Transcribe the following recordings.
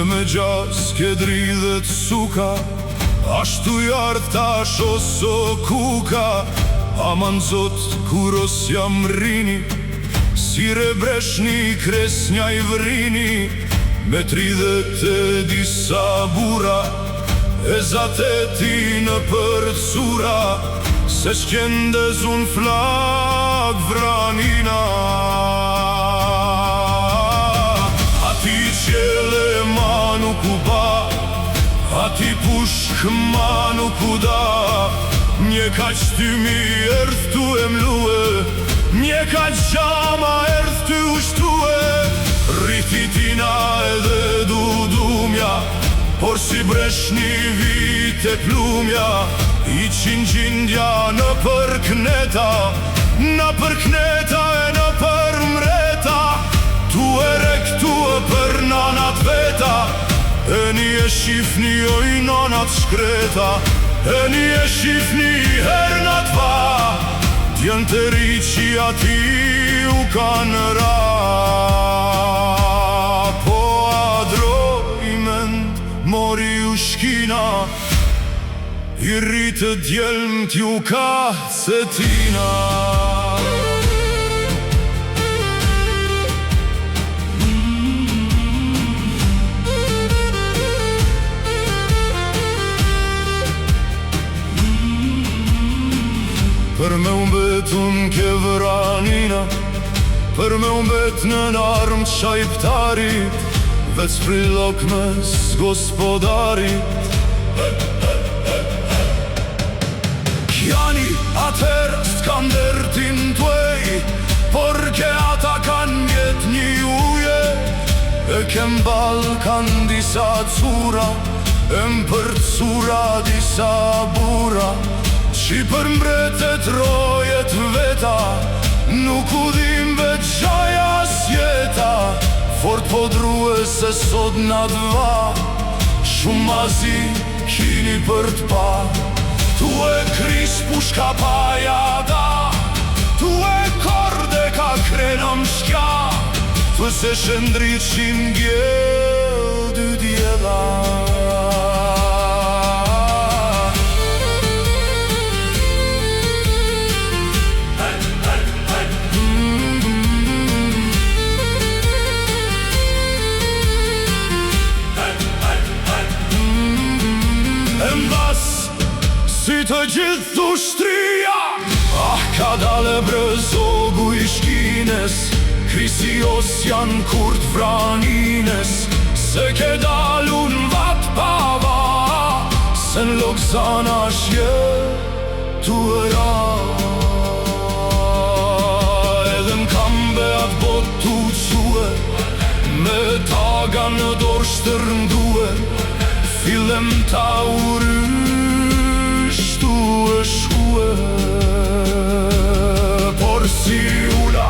Se me gjas ke dridhet suka, ashtu jarë tash oso kuka. Aman zot kur os jam rini, si rebreshni kresnja i vrini. Me 30 disa bura, e zateti në përcura. Se shqendez un flag vranina. Ati qele ma nuk u ba, ati pushk ma nuk u da. Mje ka qtymi erdh tu e mlue, mje ka gjama erdh ty ushtue. Rrititina edhe dudumja, por si breshni vite plumja. I qingjindja në përkneta, në përkneta e në përmreta. Tu e rek, tu e për nanat veta, e një e shifni oj nanat shkreta. E një e shifni hernat va, djenë të riqi ati u kanë ra. Po adro i mend, mori u shkina, i rritë djelmë t'ju ka cetina. Për me umbet unë ke vranina, për me umbet në narmë qajptarit, vec prilok mes gospodarit. Kjani atër s'kander tin tuej, por ke ata kan mjet një uje. E kem bal kan disa cura, e mpër cura disa bura. Qi për mbretet rojet veta, nuk u dhim veçaja sjeta. Fort po drue se sot na dva, shumë mazi kini për t'pa. Tu e kris pushka pa jada, tu e korde ka krenëm shkja. Tu se shëndrit shingje dy djela. Si të gjithë ushtria, ka dale brëzogu i shkines. Krisi os janë kurt vranines, se ke dalun vat pava. Se në Lokzana shje tu e ra, edhe n'kambe atë bot tu que, me taga në dorë shtërndue. Filem ta tu e shkue, por si ula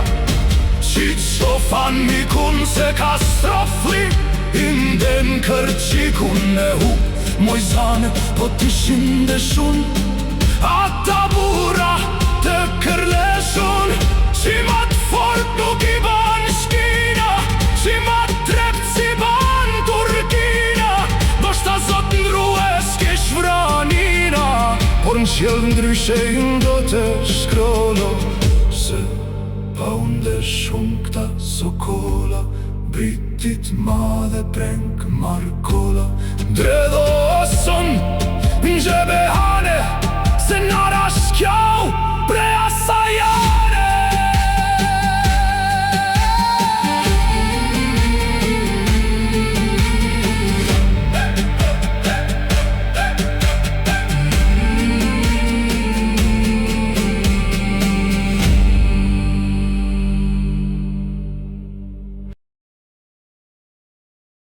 qi qofan mikun se ka strofli. Inden kërqikun e hu mojzane, po t'ishin dhe shun. Ata bura të kërleshun, qi ma t'fort nuk i ban shkina, qi ma t'trept si ban Turkina. Do shta zot ndrue s'kesh vranina, por në qjellë ndryshe i ndo të shkrolo. Se pa unde shumë këta sokola, britit ma dhe prenk markola. Dredho oson në gjebehane, se nara shkjau